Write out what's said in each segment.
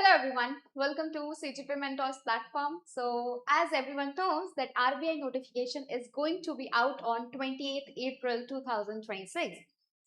everyone, welcome to CGP Mentors platform. So as everyone knows that RBI notification is going to be out on 28th April 2026.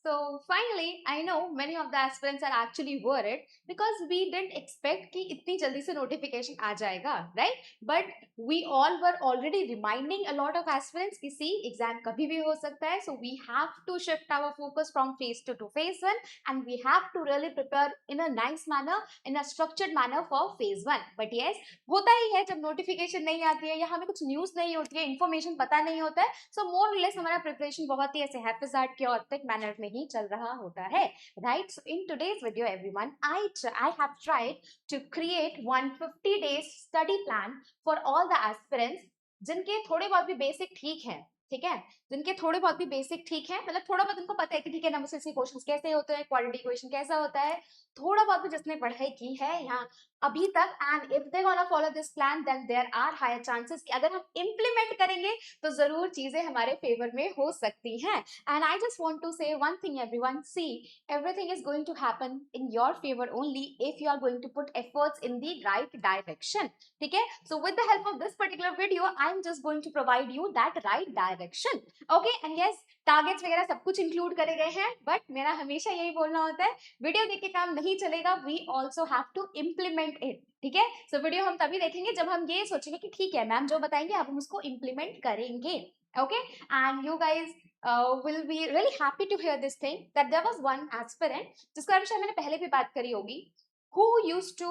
So finally, I know many of the aspirants are actually worried because we didn't expect कि इतनी जल्दी से notification आ जाएगा, right? But we all were already reminding a lot of aspirants कि see exam कभी भी हो सकता है, so we have to shift our focus from phase 2 to phase 1 and we have to really prepare in a nice manner, in a structured manner for phase 1. But yes, होता ही है जब notification नहीं आती है या हमें कुछ न्यूज नहीं होती है, इंफॉर्मेशन पता नहीं होता है, सो मोर लेस हमारा प्रिपरेशन बहुत ही ऐसे हैफिजार्ड के ऑर्थिक मैनर में ही चल रहा होता है, right? So in today's video everyone, I have tried to create 150 days study plan for all the aspirants जिनके थोड़े बहुत भी बेसिक ठीक है, ठीक है, जिनके थोड़े बहुत भी बेसिक ठीक है, मतलब थोड़ा बहुत उनको पता है कि ठीक है नंबर के क्वेश्चंस कैसे होते हैं, क्वाड्रेटिक इक्वेशन कैसा होता है, थोड़ा बहुत भी जिसने पढ़ाई की है यहाँ अभी तक, and if they gonna follow this plan then there are higher chances कि अगर हम इम्प्लीमेंट करेंगे तो जरूर चीजें हमारे फेवर में हो सकती हैं. And I just want to say one thing everyone, see everything is going to happen in your favor only if you are going to put efforts in the right direction. ठीक है, so with the help of this particular video I am just going to provide you that right direction. Okay, and yes, targets वगैरह सब कुछ include करे गए हैं, but मेरा हमेशा यही बोलना होता है वीडियो देख के काम नहीं चलेगा, we also have to implement it. ठीक है, सो वीडियो हम तभी देखेंगे जब हम ये सोचेंगे कि ठीक है मैम जो बताएंगे अब हम उसको इम्प्लीमेंट करेंगे. Okay, and you guys will be really happy to hear this thing that there was one aspirant जिसके बारे में शायद मैंने पहले भी बात करी होगी, who used to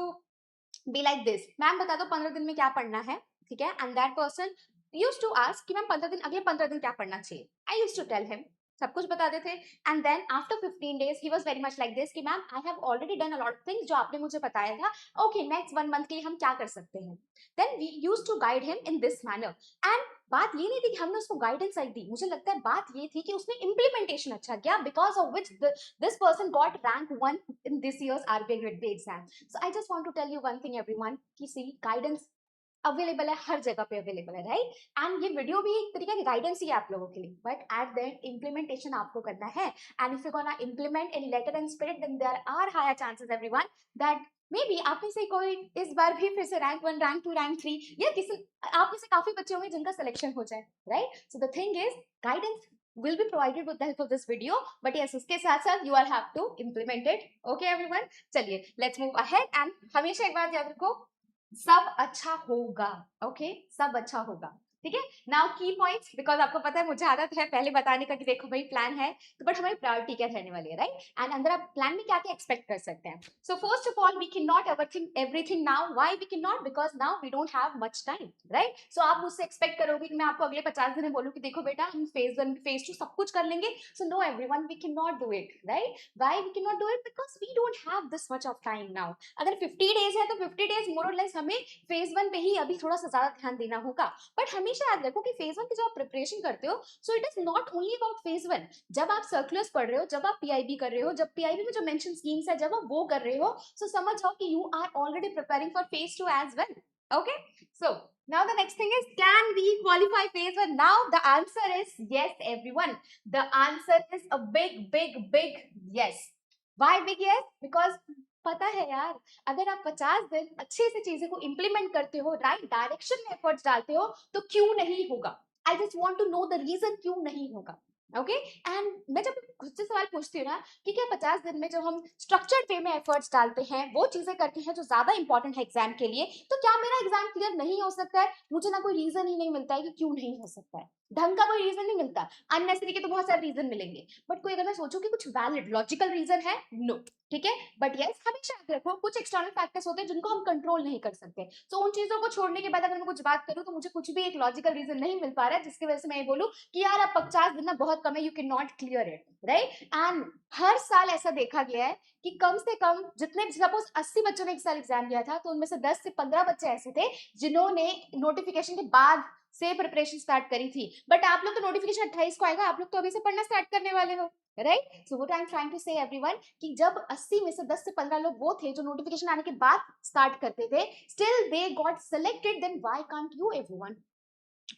be like this, ma'am बता दो 15 दिन में क्या पढ़ना है, ठीक है, and that person used to ask कि मैम 15 दिन, अगले 15 दिन क्या पढ़ना चाहिए. I used to tell him सब कुछ बता देते, and then after 15 days he was very much like this कि ma'am I have already done a lot of things जो आपने मुझे बताया था, ओके नेक्स्ट 1 मंथ के लिए हम क्या कर सकते हैं. Then we used to guide him in this manner, and बात ये नहीं थी कि हमने उसको गाइडेंस आई दी, मुझे लगता है बात ये थी कि उसने इम्प्लीमेंटेशन अच्छा किया, because of which this person got rank 1 in this year's RBI grade B exam. So I just want to tell you one thing everyone कि सी गाइडेंस अवेलेबल है, हर जगह पे अवेलेबल है, राइट? एंड ये video भी एक तरीके की गाइडेंस ही है आप लोगों के लिए, but at the end implementation आपको करना है. And if you gonna implement in letter and spirit then there are higher chances everyone that may be आप में से कोई इस बार भी फिर से रैंक 1, रैंक 2, रैंक 3 या किसी आप में से काफी बच्चे होंगे जिनका सिलेक्शन हो जाए, right? So the thing is guidance will be provided with the help of this video, but yes उसके साथ साथ you all have to implement it. Okay everyone, चलिए let's move ahead. and हमेशा एक बात याद रखो, सब अच्छा होगा. ओके, सब अच्छा होगा, ठीक है. नाउ की पॉइंट्स, बिकॉज आपको पता है मुझे आदत है पहले बताने का कि देखो भाई प्लान है तो, बट हमारी प्रायोरिटी क्या रहने वाली है, राइट? एंड अंदर आप प्लान में क्या क्या एक्सपेक्ट कर सकते हैं. So first of all we can not overthink everything now. Why we can not? Because now we don't have much time, right? So आप मुझसे एक्सपेक्ट करोगे कि मैं आपको अगले 50 दिन में बोलूँ कि देखो बेटा हम फेज 1 फेज 2 सब कुछ कर लेंगे. So no everyone, we can not do it, right? Why we can not do it? Because we don't have this much of time now. अगर 50 डेज है तो 50 डेज मोर और लेस हमें फेज 1 पे ही अभी थोड़ा सा ज्यादा ध्यान देना होगा. बट हमेशा याद रखो कि फेज 1 की जब आप प्रिपरेशन करते हो, सो it is not only about phase 1. जब आप सर्कुलर्स पढ़ रहे हो, जब आप पीआईबी कर रहे हो, जब पीआईबी में जो मेंशन स्कीम्स है जब आप वो कर रहे हो, सो समझ जाओ कि you are already preparing for phase 2 as well. Okay, so now the next thing is, can we qualify phase 1? Now the answer is yes everyone. The answer is a big yes. Why big yes? Because पता है यार, अगर आप 50 दिन अच्छे से चीजें को इंप्लीमेंट करते हो, राइट डायरेक्शन में एफर्ट्स डालते हो, तो क्यों नहीं होगा? I just want to know the reason क्यों नहीं होगा. ओके, एंड मैं जब खुद से सवाल पूछती हूँ ना कि क्या 50 दिन में जब हम स्ट्रक्चर्ड वे में एफर्ट्स डालते हैं, वो चीजें करते हैं जो ज्यादा इंपॉर्टेंट है एग्जाम के लिए, तो क्या मेरा एग्जाम क्लियर नहीं हो सकता है? मुझे ना कोई रीजन ही नहीं मिलता है कि क्यों नहीं हो सकता है, ढंग का कोई रीजन नहीं मिलता. अननेसेसरी के तो बहुत सारे रीजन मिलेंगे, बट कोई अगर मैं सोचूं कि कुछ वैलिड लॉजिकल रीजन है, नो. ठीक है, बट यस हमेशा याद रखो कुछ एक्सटर्नल फैक्टर्स होते हैं जिनको हम कंट्रोल नहीं कर सकते. सो उन चीजों को छोड़ने के बाद अगर मैं कुछ बात करूं तो मुझे कुछ भी एक लॉजिकल रीजन नहीं मिल पा रहा है जिसकी वजह से मैं ये बोलूं कि यार अब 50 दिन ना बहुत कम है, you can not clear it, right? And हर साल ऐसा देखा गया है कि कम से कम जितने सपोज 80 बच्चों ने एक साल एग्जाम दिया था, तो उनमें से 10 से 15 बच्चे ऐसे थे जिन्होंने नोटिफिकेशन के बाद से प्रिपरेशन स्टार्ट करी थी. बट आप लोग तो नोटिफिकेशन 28 को आएगा, आप लोग तो अभी से पढ़ना स्टार्ट करने वाले हो, right? So what I am trying to say everyone कि जब 80 में से 10 से 15 लोग वो थे जो नोटिफिकेशन आने के बाद स्टार्ट करते थे, still they got selected, then why can't you everyone?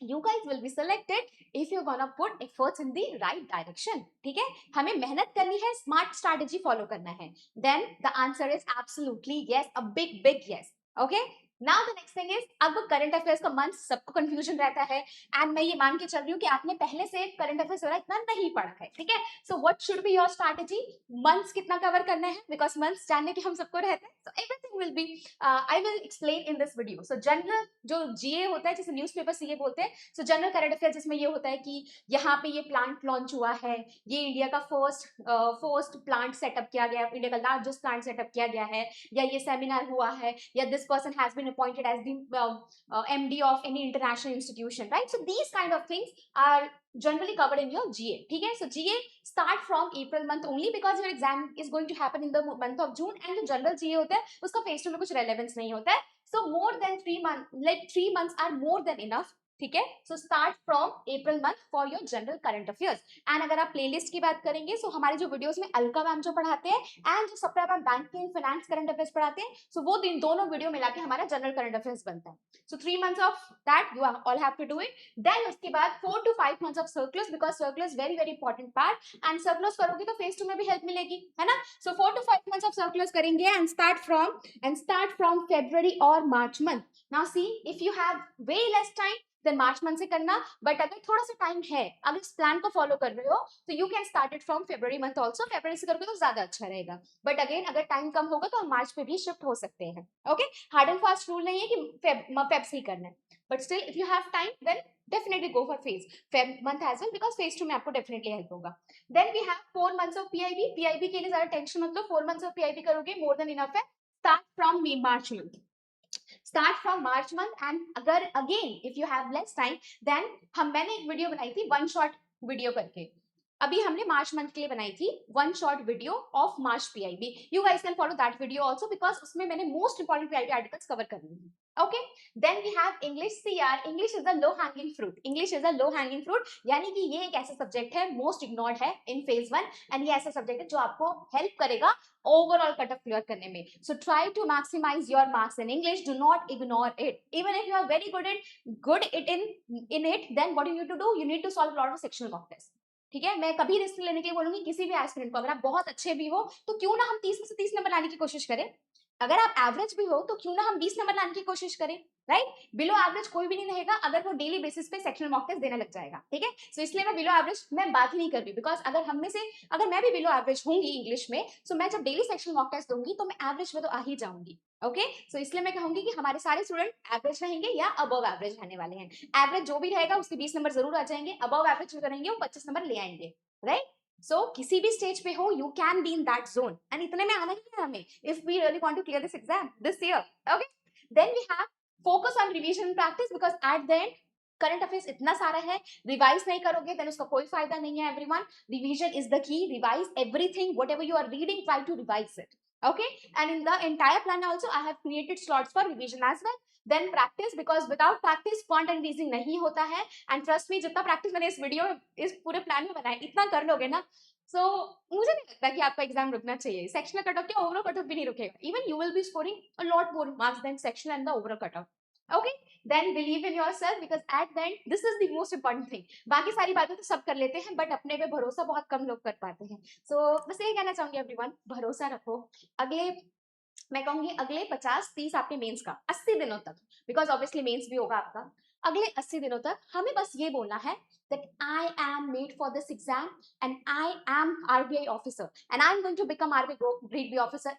you guys will be selected if you're gonna put efforts in the right direction. ठीक है, हमें मेहनत करनी है, स्मार्ट स्ट्रैटेजी फॉलो करना है. Then the answer is absolutely yes, a big yes. Okay. Now the next thing is, अब current affairs का मंथ सबको कंफ्यूजन रहता है, एंड मैं ये मान के चल रही हूँ कि आपने पहले से करंट अफेयर्स वाला इतना नहीं पढ़ा है. ठीक है, so what should be your strategy, months कितना कवर करना है, बिकॉज मंथ्स जानने के हम सबको रहते हैं. So everything will be I will explain in this video. So general जो जीए होता है, जिसे न्यूज़पेपर सीए बोलते हैं, सो जनरल करंट अफेयर जिसमें ये होता है कि यहाँ पे ये प्लांट लॉन्च हुआ है, ये इंडिया का फर्स्ट प्लांट सेटअप किया गया, इंडिया का लार्जेस्ट प्लांट सेटअप किया गया है, या ये सेमिनार हुआ है, या this person has been appointed as the MD of any international institution, right. So these kind of things are generally covered in your GA. ठीक है, so GA start from April month only because your exam is going to happen in the month of June, and जो general GA होता है उसका phase 2 में कुछ relevance नहीं होता है. So more than 3 months, like 3 months are more than enough. ठीक है, so start from April month for your general current affairs. And अगर आप प्लेलिस्ट की बात करेंगे, सो हमारे जो वीडियोस में अलका मैम जो पढ़ाते हैं एंड जो Sapra ma'am banking finance current affairs पढ़ाते हैं, सो वो दोनों वीडियो मिला के हमारा जनरल करंट अफेयर्स बनता है. So 3 months of that you all have to do it. Then उसके बाद 4 to 5 months of circulars, because circulars very very important part, and circulars करोगे तो फेज 2 में भी हेल्प मिलेगी, है ना. So 4 to 5 months of circulars करेंगे एंड स्टार्ट फ्रॉम February और March month. Now see, if you have way less time then March month से करना, बट अगर थोड़ा सा टाइम है, अगर इस प्लान को फॉलो कर रहे हो, तो you can start it from February month also. February से करोगे तो ज्यादा अच्छा रहेगा, बट अगेन अगर टाइम कम होगा तो हम मार्च पे भी शिफ्ट हो सकते हैं. Okay, hard and fast rule नहीं है कि फेब से ही करना है, but still if you have time then definitely go for Feb month as well, because phase 2 में आपको definitely help होगा. Then we have 4 months of PIB के लिए ज्यादा टेंशन मत लो, 4 months of PIB करोगे more than enough है. Start from March month. Start from March month, and अगर again if you have less time, then मैंने एक वीडियो बनाई थी वन शॉट वीडियो करके. अभी हमने मार्च मंथ के लिए बनाई थी one shot video of March PIB. You guys can follow that video also, because उसमें मैंने most important PIB articles cover कर ली. Okay, then we have English. CR, English is a low hanging fruit. English is a low hanging fruit, यानी कि ये एक ऐसा subject है मोस्ट इग्नोर्ड है इन फेज 1, एंड ये ऐसा सब्जेक्ट है जो आपको हेल्प करेगा overall cut off clear करने में. So try to maximize your marks in English. Do not ignore it. Even if you are very good in it, then what you need to do? You need to solve a lot of sectional mock tests. ठीक है, मैं कभी risk लेने के लिए बोलूंगी किसी भी एस्पिरेंट को, अगर आप बहुत अच्छे भी हो तो क्यों ना हम 30 में से 30 नंबर लाने की कोशिश करें. अगर आप एवरेज भी हो तो क्यों ना हम 20 नंबर लाने की कोशिश करें, राइट. बिलो एवरेज कोई भी नहीं रहेगा अगर वो डेली बेसिस पे सेक्शनल मॉक टेस्ट देने लग जाएगा. ठीक है, सो इसलिए मैं बिलो एवरेज मैं बात ही नहीं कर रही, बिकॉज अगर हम में से अगर मैं भी बिलो एवरेज होंगी इंग्लिश में, सो मैं जब डेली सेक्शनल मॉक टेस्ट दूंगी तो मैं एवरेज में तो आ ही जाऊंगी. ओके, सो इसलिए मैं कहूंगी कि हमारे सारे स्टूडेंट एवरेज रहेंगे या अबव एवरेज रहने वाले हैं. एवरेज जो भी रहेगा उसके 20 नंबर जरूर आ जाएंगे, अबव एवरेज जो रहेंगे वो 25 नंबर ले आएंगे, राइट. सो किसी भी स्टेज पे हो, you can be in that zone, and इतने में आना ही है हमें if we really want to clear this exam this year. Okay, then we have focus on revision practice, because at the end current affairs इतना सारा है, revise नहीं करोगे देन उसका कोई फायदा नहीं है. Everyone, revision is the key. Revise everything, whatever you are reading, try to revise it. Okay, and in the entire plan also I have created slots for revision as well. Then practice, because without practice quant and reasoning नहीं होता है, and trust me, जितना practice मैंने इस video इस पूरे plan में बनाया इतना कर लोगे ना, so मुझे नहीं लगता कि आपका एग्जाम रुकना चाहिए. सेक्शनल कट ऑफ क्या, ओवरऑल कट ऑफ भी नहीं रुकेगा. Even you will be scoring a lot more marks then sectional and the overall cut off. Okay, then believe in yourself, because at the end this is the most important thing. बाकी सारी बातें तो सब कर लेते हैं, but अपने पे भरोसा बहुत कम लोग कर पाते हैं. सो बस यही कहना चाहूंगी एवरीवन, भरोसा रखो. अगले मैं कहूंगी अगले 50-30 आपके मेंस का 80 दिनों तक, बिकॉज ऑब्वियसली मेंस भी होगा आपका, अगले 80 दिनों तक हमें बस ये बोलना है that I am made for this exam and I am RBI officer and I'm going to become RBI grade B officer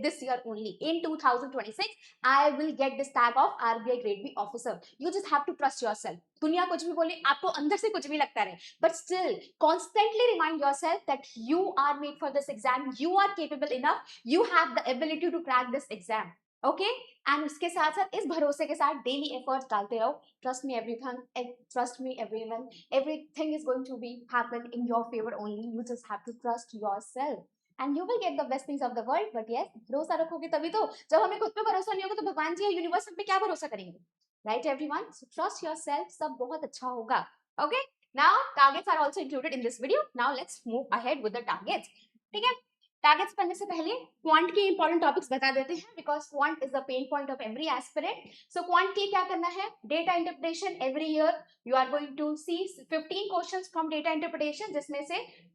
this year only. In 2026, I will get this tag of RBI grade B officer. You just have to trust yourself. दुनिया कुछ भी बोले, आपको अंदर से कुछ भी लगता रहे, but still constantly remind yourself that you are made for this exam. You are capable enough. You have the ability to crack this exam. Okay, and उसके साथ साथ इस भरोसे के साथ डेली एफर्ट्स डालते रहो. Trust me everyone, trust me everyone, everything is going to be happen in your favour only. You just have to trust yourself and you will get the best things of the world. But yes, भरोसा रखोगे तभी तो. जब हमें खुद पे भरोसा नहीं होगा तो भगवान जी या यूनिवर्स पे क्या भरोसा करेंगे, right everyone. So trust yourself, सब बहुत अच्छा होगा. Okay, now targets are also included in this video. Now let's move ahead with the targets. ठीक है, टारगेट्स करने से पहले क्वांट के इंपॉर्टेंट टॉपिक्स बता देते हैं because quant is the pain point of every aspirant. So quant के क्या करना है, data interpretation. Every year you are going to see 15 questions from data interpretation,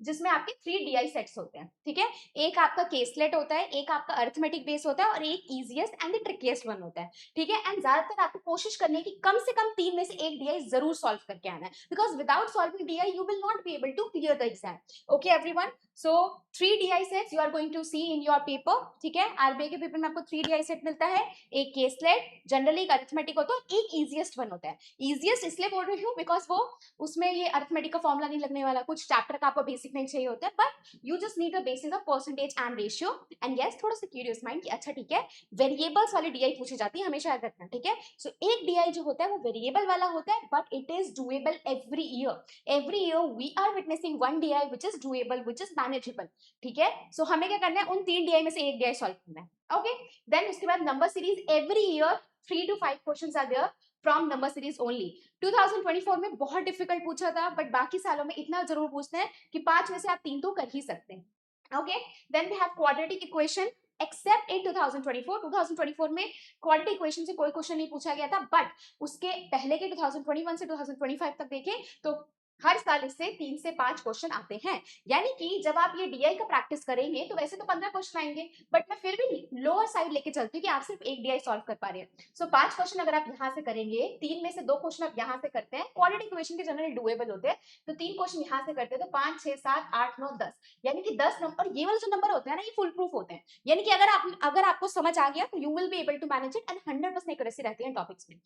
जिसमें आपके 3 डीआई सेट्स होते हैं. ठीक है, एक आपका केसलेट होता है, एक आपका अरिथमेटिक बेस होता है और एक इजीएस्ट एंड द ट्रिकिएस्ट वन होता है. ठीक है, एंड ज्यादातर आपको कोशिश करनी है कि कम से कम 3 में से एक डीआई जरूर सॉल्व करके आना है because without solving DI you will not be able to clear the exam. Okay everyone, so 3 DI sets you are going to see in your paper. ठीक है, आरबीआई के पेपर में आपको 3 DI सेट मिलता है, एक केसलेट, जनरली एक arithmetic होता है, एक इजीएस्ट वन होता है. इजीएस्ट इसलिए बोल रही हूँ बिकॉज वो उसमें ये अरिथमेटिक का फॉर्मूला नहीं लगने वाला, कुछ चैप्टर का आपको बेसिक नहीं चाहिए होता है, but you just need the basis of percentage and ratio. And yes, थोड़ा सा क्यूरियस माइंड कि अच्छा ठीक है, वेरिएबल्स वाली डीआई पूछी जाती है, हमेशा याद रखना. ठीक है, सो एक डीआई जो होता है वो वेरिएबल वाला होता है, but it is doable every year. Every year we are witnessing one DI which is doable, which is manageable. ठीक है, सो हमें क्या करना है, उन 3 डीआई में से एक डीआई सॉल्व करना है. ओके, देन उसके बाद number series. Every year 3 to 5 questions are there from number series only. 2024 में बहुत डिफिकल्ट पूछा था, बट बाकी सालों में इतना जरूर पूछते हैं कि 5 में से आप 3 तो कर ही सकते हैं. Okay, then we have quadratic equation. Except in 2024 में क्वाड्रेटिक इक्वेशन से कोई क्वेश्चन नहीं पूछा गया था, बट उसके पहले के 2021 से 2025 तक देखें तो हर साल इससे 3 से 5 क्वेश्चन आते हैं. यानी कि जब आप ये डीआई का प्रैक्टिस करेंगे तो वैसे तो 15 क्वेश्चन आएंगे, बट मैं फिर भी लोअर साइड लेके चलती हूँ कि आप सिर्फ एक डीआई सॉल्व कर पा रहे हैं. सो 5 क्वेश्चन अगर आप यहाँ से करेंगे, 3 में से 2 क्वेश्चन आप यहाँ से करते हैं, क्वाड्रेटिक इक्वेशन के जनरली डुएबल होते हैं, तो 3 क्वेश्चन यहाँ से करते हैं तो 5 6 7 8 9 10, यानी कि 10 नंबर. और ये वाले जो नंबर होते हैं ना, ये फुल प्रूफ होते हैं. यानी कि अगर आपको समझ आ गया तो you will be able to manage it and 100% accuracy रहती है टॉपिक्स में.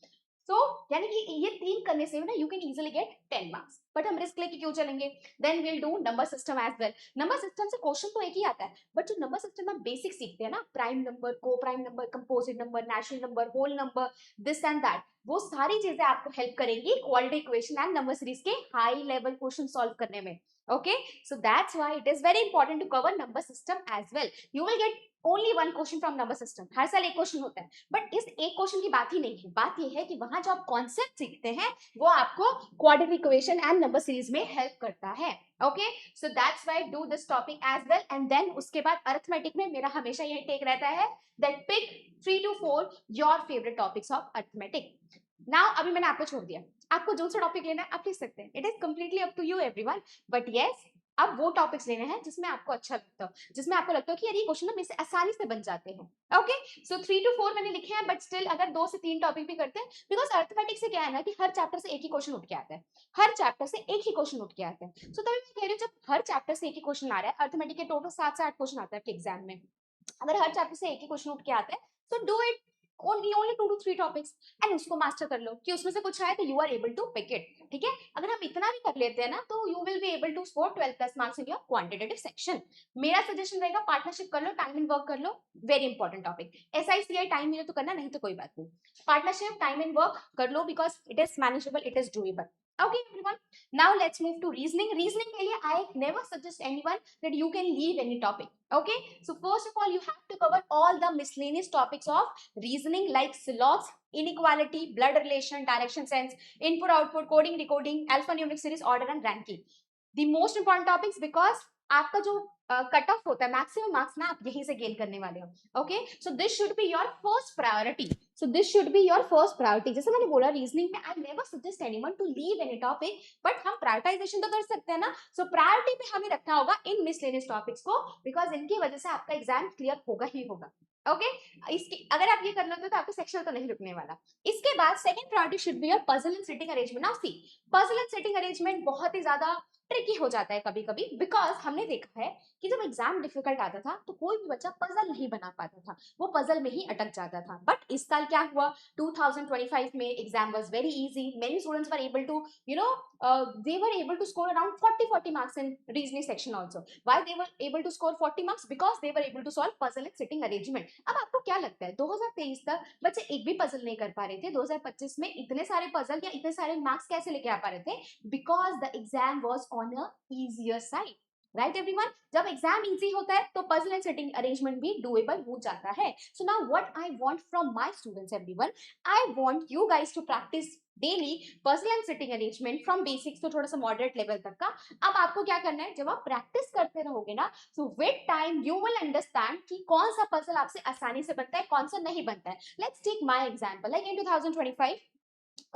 तो यानी कि ये 3 करने से ना you can easily get 10 marks. But हम रिस्क लेके क्यों चलेंगे? Then will do number system as well. Number system से क्वेश्चन तो एक ही आता है, बट जो नंबर सिस्टम में बेसिक सीखते हैं ना, prime number, co prime number, composite number, natural number, whole number, this and that, वो सारी चीजें आपको हेल्प करेंगी quadratic equation and number series के हाई लेवल क्वेश्चन सॉल्व करने में. Okay, so that's why it is very important to cover number system as well. You will get only one question from number system. हर साल एक question होता है, but इस एक question की बात ही नहीं है. बात यह है कि वहां जो आप कॉन्सेप्ट सीखते हैं वो आपको quadratic equation and number series में हेल्प करता है. Okay, so that's why do this topic as well. And then उसके बाद अरिथमेटिक में मेरा हमेशा यही टेक रहता है that pick 3 to 4 your favourite topics of arithmetic. Now अभी मैंने आपको छोड़ दिया, आपको जो सा टॉपिक लेना है आप ले सकते हैं. It is completely up to you everyone, but yes, अब वो टॉपिक्स लेने हैं जिसमें आपको अच्छा लगता हो, जिसमें आपको लगता हो कि यार ये क्वेश्चन मेरे से आसानी से बन जाते हैं. ओके, सो 3 to 4 मैंने लिखे हैं, बट स्टिल अगर 2 से 3 टॉपिक भी करते हैं, बिकॉज अर्थमेटिक से क्या है ना कि हर चैप्टर से एक ही क्वेश्चन उठ के आता है. हर चैप्टर से एक ही क्वेश्चन उठ के आता है. सो तभी मैं कह रही हूँ, जब हर चैप्टर से एक ही क्वेश्चन आ रहा है, अर्थमेटिक के टोटल 7 से 8 क्वेश्चन आता है आपके एग्जाम में, अगर हर चैप्टर से एक ही क्वेश्चन उठ के आता है, तो do it only 2 to 3 topics and उसको मास्टर कर लो कि उसमें से कुछ आए तो you are able to pick it. ठीक है, अगर हम इतना भी कर लेते हैं ना तो you will be able to score 12 plus marks in your quantitative section. मेरा सजेशन रहेगा पार्टनरशिप कर लो, टाइम एंड वर्क कर लो. Very important topic. SICI time मिले तो करना, नहीं तो कोई बात नहीं. पार्टनरशिप, टाइम एंड वर्क कर लो because it is manageable, it is doable. Okay everyone, now let's move to reasoning. Reasoning के लिए I never suggest anyone that you can leave any topic. Okay, so first of all you have to cover all the miscellaneous topics of reasoning like sylogs, inequality, blood relation, direction sense, input output, coding decoding, alphanumeric series, order and ranking. The most important topics because आपका जो cut off होता है, maximum marks ना आप यहीं से gain करने वाले हो. Okay, so this should be your first priority. So this should be your first priority. जैसे मैंने बोला, रीजनिंग में I never suggest anyone to leave any topic, but हम प्रायोरिटाइजेशन तो कर सकते हैं ना. सो प्रायोरिटी पे हमें रखना होगा इन मिसलेनियस टॉपिक्स को, बिकॉज इनकी वजह से आपका एग्जाम क्लियर होगा ही होगा. ओके, इसकी अगर आप ये कर लेते हो तो आपका सेक्शन तो नहीं रुकने वाला. इसके बाद second priority should be your puzzle and sitting arrangement. Now see, puzzle and sitting arrangement बहुत ही ज्यादा ट्रिकी हो जाता है कभी कभी, बिकॉज हमने देखा है कि जब एग्जाम डिफिकल्ट आता था तो कोई भी बच्चा पजल नहीं बना पाता था, वो पजल में ही अटक जाता था. बट इस साल क्या हुआ, 2025 में exam was very easy. Many students were able to they were able to score around 40 marks in reasoning section also. Why they were able to score 40 marks? Because they were able to solve puzzle and sitting arrangement. अब आपको क्या लगता है 2023 तक बच्चे एक भी puzzle नहीं कर पा रहे थे, 2025 में इतने सारे पजल या इतने सारे मार्क्स कैसे लेके आ पा रहे थे? Because the exam was on a easier side. Right everyone. जब एग्जाम इजी होता है तो पजल एंड सिटिंग अरेंजमेंट भी डूएबल हो जाता है. So now what I want from my students everyone, I want you guys to practice daily puzzle and sitting arrangement from basics तो थोड़ा सा मॉडरेट लेवल तक का. अब आपको क्या करना है, जब आप प्रैक्टिस करते रहोगे ना, so with time you will understand कि कौन सा पजल आपसे आसानी से बनता है, कौन सा नहीं बनता है. Let's take my example, like in 2025,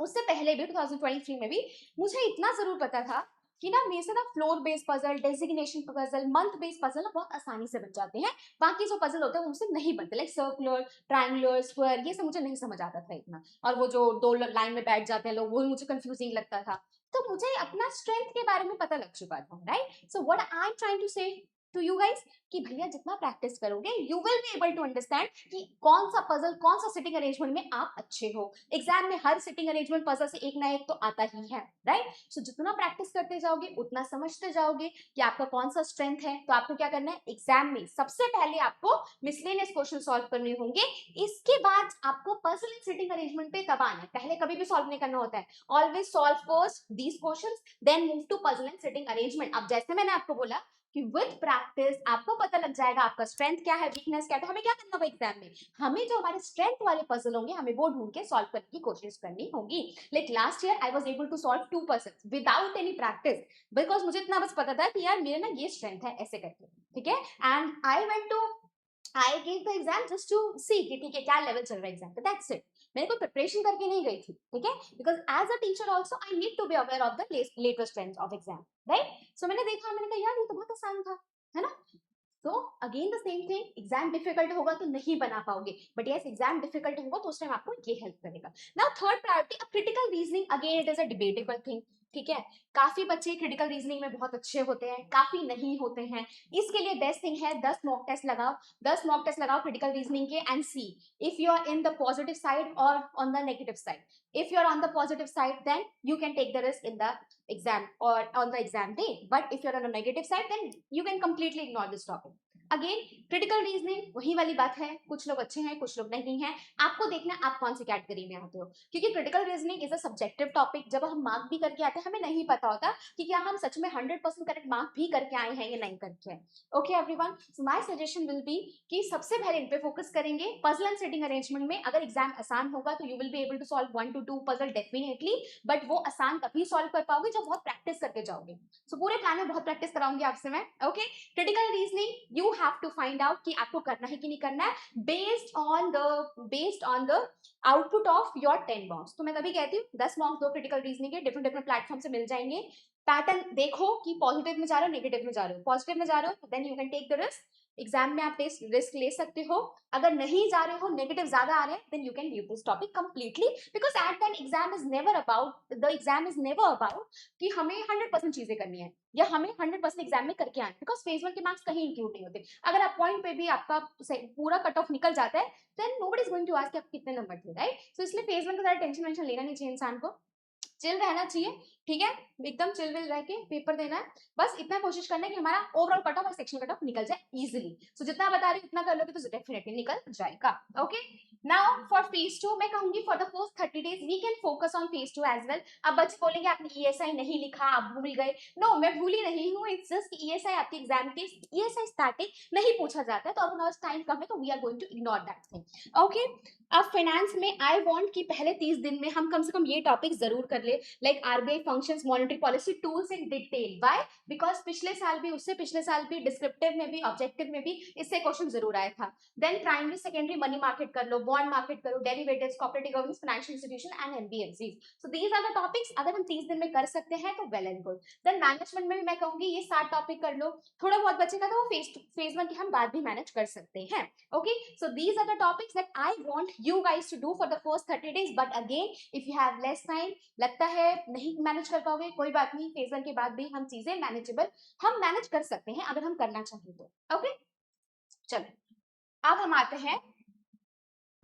उससे पहले भी 2023 में भी मुझे इतना जरूर पता था कि ना मेरे से ना floor based puzzle, designation puzzle, month based puzzle ना बहुत आसानी से बन जाते हैं. बाकी जो पजल होते हैं उनसे नहीं बनते, लाइक सर्कुलर, ट्रायंगुलर, स्क्वायर, ये सब मुझे नहीं समझ आता था इतना. और वो जो दो लाइन में बैठ जाते हैं लोग, वो मुझे कंफ्यूजिंग लगता था. तो मुझे अपना स्ट्रेंथ के बारे में पता लग चुका था, right. So what I am trying to say to you guys कि भैया जितना प्रैक्टिस करोगे you will be able to understand कि कौन सा पजल, कौन सा सिटिंग अरेंजमेंट में आप अच्छे हो. एग्जाम में हर सिटिंग अरेंजमेंट पजल से एक ना एक तो आता ही है, राइट. सो जितना प्रैक्टिस करते जाओगे उतना समझते जाओगे कि आपका कौन सा स्ट्रेंथ है. तो आपको क्या करना है, एग्जाम में सबसे पहले आपको मिसलेनियस क्वेश्चन सॉल्व करने होंगे. इसके बाद आपको पजल एंड सिटिंग अरेंजमेंट पे तब आना है. पहले कभी भी सॉल्व नहीं करना होता है. Always solve first these questions, then move to puzzle and sitting arrangement. अब जैसे मैंने आपको बोला कि विद प्रैक्टिस आपको पता लग जाएगा आपका स्ट्रेंथ क्या है, वीकनेस क्या है. तो हमें क्या करना होगा एग्जाम में, हमें जो हमारे स्ट्रेंथ वाले पजल होंगे हमें वो ढूंढ के सॉल्व करने की कोशिश करनी होगी. Like last year I was able to solve 2% without any practice, because मुझे इतना बस पता था कि यार मेरे ना ये स्ट्रेंथ है ऐसे करके, ठीक है. And I went to, I gave the exam just to see कि ठीक है क्या लेवल चल रहा है एग्जाम पे, दैट्स इट. मैंने कोई प्रिपरेशन करके नहीं गई थी, ठीक है. Because as a teacher also I need to be aware of the latest trends of exam, right. So मैंने देखा, मैंने कहा यार ये तो बहुत आसान था, है ना. तो again the same thing, exam difficult होगा तो नहीं बना पाओगे, बट यस एग्जाम डिफिकल्ट होगा तो उस टाइम आपको ये हेल्प करेगा. नाउ थर्ड प्रायोरिटी, अब critical reasoning, again it is a debatable thing, ठीक है. काफी बच्चे क्रिटिकल रीजनिंग में बहुत अच्छे होते हैं, काफी नहीं होते हैं. इसके लिए बेस्ट थिंग है 10 मॉक टेस्ट लगाओ. 10 मॉक टेस्ट लगाओ क्रिटिकल रीजनिंग के and see if you are in the positive side और on the negative side. if you're on the positive side then you can take the risk in the exam or on the exam day, but if you're on the negative side then you can completely ignore this topic. Again critical reasoning वही वाली बात है, कुछ लोग अच्छे हैं कुछ लोग नहीं हैं. आपको देखना आप कौन सी कैटेगरी में आते हो, क्योंकि critical reasoning is a subjective topic. जब हम मार्क भी करके आते हैं हमें नहीं पता होता कि क्या हम सच में 100% करेक्ट मार्क भी करके आए हैं या नहीं करके आए. Okay everyone, so my suggestion will be कि सबसे पहले इन पे फोकस करेंगे. पजल एंड सिटिंग अरेंजमेंट में अगर एग्जाम आसान होगा तो you will be able to solve 1 to 2 puzzle definitely, but वो आसान तभी सॉल्व कर पाओगे जब बहुत प्रैक्टिस करके जाओगे. सो पूरे प्लान में बहुत प्रैक्टिस कराऊंगी आपसे मैं, ओके. Critical reasoning you have to find out कि आपको करना है कि नहीं करना है, based on the output of your 10 mocks. तो मैं तभी कहती हूँ 10 मॉक्स दो क्रिटिकल रीजनिंग के, डिफरेंट डिफरेंट प्लेटफॉर्म से मिल जाएंगे. पैटर्न देखो कि पॉजिटिव में जा रहे हो नेगेटिव में जा रहे हो. पॉजिटिव में जा रहे हो then you can take the risk, exam में आप रिस्क ले सकते हो. अगर नहीं जा रहे हो, नेगेटिव ज्यादा आ रहे हैं, then you can leave this topic completely, because at that exam is never about, the exam is never about कि हमें 100% चीजें करनी है या हमें 100% एग्जाम में करके आए, बिकॉज फेज 1 के मार्क्स कहीं इंक्लूड नहीं होते. अगर आप पॉइंट पे भी आपका पूरा कट ऑफ निकल जाता है then nobody is going to ask कि आप कितने नंबर थे, राइट. सो इसलिए फेज 1 का ज्यादा टेंशन वेंशन लेना नहीं चाहिए इंसान को, चिल रहना चाहिए, ठीक है. एकदम चिल विल रह के पेपर देना है. बस इतना कोशिश करना है कि हमारा ओवरऑल कट ऑफ और सेक्शन कट ऑफ निकल जाए इजीली. सो जितना बता रही हूँ उतना कर लोगे तो डेफिनेटली निकल जाएगा, ओके. नाउ फॉर फेज 2 मैं कहूंगी for the first 30 days we can focus on phase 2 as well. अब बच्चे बोलेंगे आपने ईएसआई नहीं लिखा, आप भूल गए. नो, मैं भूली नहीं हूँ. इट्स जस्ट ईएसआई आपके एग्जाम के ईएसआई स्टैटिक नहीं पूछा जाता है, तो अब हमारा टाइम कम है तो we are going to ignore that thing, okay. अब फाइनेंस में आई वांट कि पहले 30 दिन में हम कम से कम ये टॉपिक जरूर कर ले, like RBI functions, monetary policy tools in detail. Why? Because पिछले साल भी, उससे पिछले साल भी, डिस्क्रिप्टिव में भी, ऑब्जेक्टिव में भी इससे क्वेश्चन जरूर आया था. Then primary secondary money market कर लो, बॉन्ड मार्केट करो, derivatives, corporate governance, financial institution and NBFCs. So these are the topics. अगर हम 30 दिन में कर सकते हैं तो well and good. Then management में भी मैं कहूंगी ये 7 टॉपिक कर लो. थोड़ा बहुत बचेगा तो वो फेज 1 की हम बाद भी मैनेज कर सकते हैं, okay. So these are the topics that I want you guys to do for the first 30 days, but again if you have less time, लगता है नहीं मैनेज कर पाओगे, कोई बात नहीं, फेज 1 के बाद भी हम चीजें मैनेजेबल हम मैनेज कर सकते हैं अगर हम करना चाहें तो, ओके. चलो अब हम आते हैं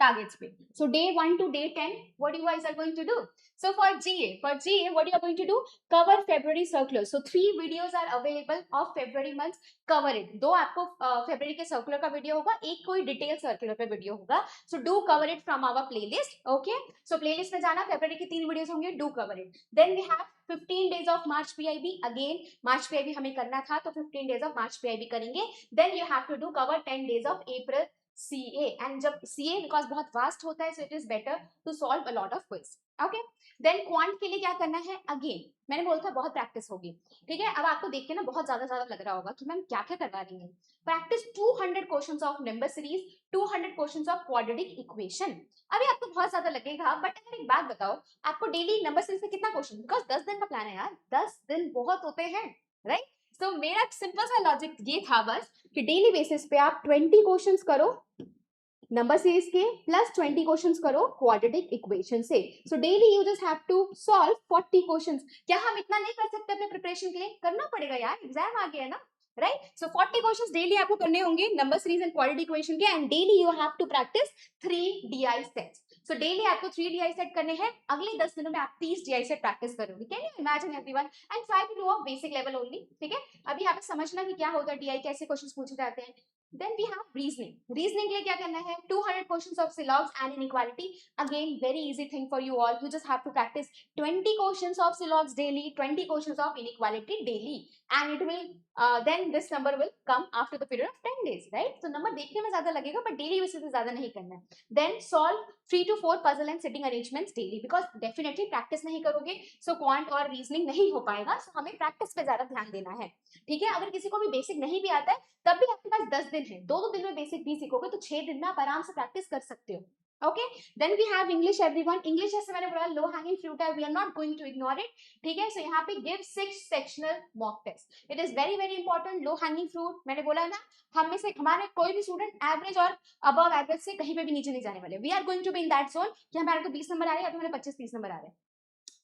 targets पे. So day 1 to day 10, what you guys are going to do? So for GA, what you are going to do? Cover February circular. So 3 videos are available of February month. Cover it. 2 आपको February के circular का video होगा, एक कोई detail circular पे video होगा. So do cover it from our playlist. Okay. So playlist में जाना, February की 3 videos होंगे. Do cover it. Then we have 15 days of March PIB. Again, March PIB हमें करना था, तो 15 days of March PIB करेंगे. Then you have to do cover 10 days of April CA. And जब CA because बहुत vast होता है, so it is better to solve a lot of quiz. Okay. Then quant के लिए क्या करना है? Again, मैंने बोला था बहुत प्रैक्टिस होगी, ठीक है. अब आपको देख के ना बहुत ज्यादा लग रहा होगा कि मैम क्या क्या करवा रही है. Practice 200 questions of number series, 200 questions of quadratic equation. अभी आपको बहुत ज्यादा लगेगा, बट अगर एक बात बताओ, आपको डेली नंबर सीरीज में कितना क्वेश्चन, बिकॉज 10 दिन का प्लान है यार, 10 दिन बहुत होते हैं, राइट. तो मेरा सिंपल सा लॉजिक ये था बस कि डेली बेसिस पे आप 20 क्वेश्चंस करो नंबर सीरीज के, प्लस 20 क्वेश्चंस करो क्वाड्रेटिक इक्वेशन से. So daily you just have to solve 40 questions. क्या हम इतना नहीं कर सकते अपने प्रिपरेशन के लिए? करना पड़ेगा यार, एग्जाम आ गया है ना, राइट. सो 40 क्वेश्चंस डेली आपको करने होंगे number series and quadratic equation के, and daily you have to practice 3 DI sets. So daily आपको 3 DI सेट करने हैं. अगले 10 दिनों में आप 30 DI सेट प्रैक्टिस करोगे. Can you imagine everyone? And try to do a basic level only, ठीक है. अभी आप समझना कि क्या होता है DI, कैसे क्वेश्चंस पूछे जाते हैं. Then we have reasoning. Reasoning के लिए क्या करना है? 200 questions of Sylogs and inequality. Again, very easy thing for you all. You just have to practice 20 questions of Sylogs daily, 20 questions of inequality daily, and it will then this number will come after the period of 10 days, right? So number देखने में ज्यादा लगेगा, but daily basis पे ज्यादा नहीं करना है. Then solve 3 to 4 puzzle and sitting arrangements daily, because definitely practice नहीं करोगे, so quant और reasoning नहीं हो पाएगा. So हमें practice पे ज्यादा ध्यान देना है, ठीक है. अगर किसी को भी बेसिक नहीं भी आता है, तब भी आपके पास 10 दिन है, 2 दिन में बेसिक भी सीखोगे, तो 6 दिन में आप आराम से प्रैक्टिस कर सकते हो. Okay. Then we have English everyone. English जैसे मैंने बोला लो हैंगिंग फ्रूट है, we are not going to ignore it, ठीक है. सो यहाँ पे give 6 sectional mock test. It is very very important. Low hanging fruit मैंने बोला ना, हम में से हमारे कोई भी स्टूडेंट एवरेज और अबव एवरेज से कहीं पे भी नीचे नहीं जाने वाले. We are going to B in that zone कि हमारे को 20 नंबर आ रहे हैं, अभी मेरे 25-30 नंबर आ रहे हैं.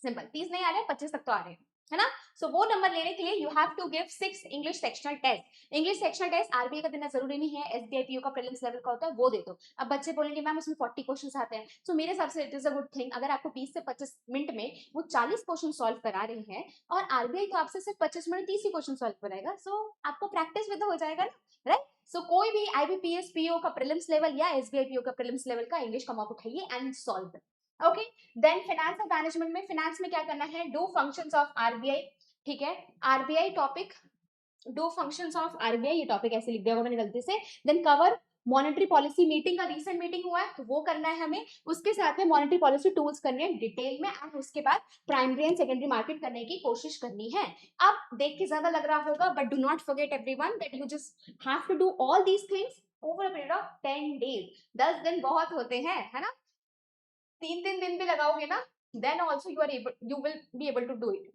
सिंपल. 30 नहीं आ रहे हैं, 25 तक तो आ रहे हैं, है ना. सो वो नंबर लेने के लिए you have to give 6 English sectional test. English sectional test RBI का देना जरूरी नहीं है, एसबीआई पीओ का प्रीलिम्स लेवल का होता है, वो दे दो. अब बच्चे बोलेंगे मैम उसमें 40 क्वेश्चंस आते हैं. सो मेरे हिसाब से it is a good thing. अगर आपको 20 से 25 मिनट में वो 40 क्वेश्चन सॉल्व करा रहे हैं, और आरबीआई तो आपसे सिर्फ 25 मिनट 30 ही क्वेश्चन सॉल्व कराएगा, सो आपको प्रैक्टिस भी तो हो जाएगा ना, राइट. सो कोई भी आईबीपीएस पीओ का प्रीलिम्स लेवल या एसबीआई पीओ का प्रीलिम्स लेवल का इंग्लिश का मॉक उठाइए and solve it. Okay. Then finance and management में, फाइनेंस में क्या करना है? डू फंक्शंस ऑफ आरबीआई, ठीक है. RBI topic, do functions of RBI, ये टॉपिक ऐसे लिख दिया होगा मैंने गलती से. Then cover monetary policy. Meeting का रिसेंट मीटिंग हुआ है, तो वो करना है हमें. उसके साथ में मॉनेटरी पॉलिसी टूल्स करने हैं डिटेल में, एंड उसके बाद प्राइमरी एंड सेकेंडरी मार्केट करने की कोशिश करनी है. अब देख के ज्यादा लग रहा होगा, but do not forget everyone that you just have to do all these things over a period of 10 days. 10 दिन बहुत होते हैं, है ना. 3-3 दिन भी लगाओगे ना, then also you will be able to do it.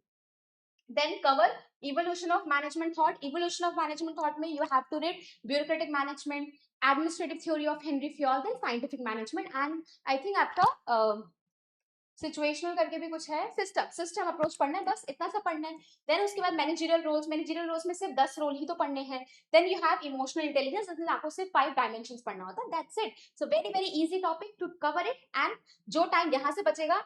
Then cover evolution of management thought. Evolution of management thought में you have to read bureaucratic management, administrative theory of Henry Fayol, then scientific management, and I think आपका situational करके भी कुछ है, system approach पढ़ना है, बस इतना सा पढ़ना है. देन उसके बाद मैनेजरियल रोल्स में सिर्फ 10 रोल ही तो पढ़ने हैं. Then you have emotional intelligence, जिसमें आपको सिर्फ 5 डायमेंशंस पढ़ना होता है, that's it. So very very easy topic to cover it, and जो टाइम यहाँ से बचेगा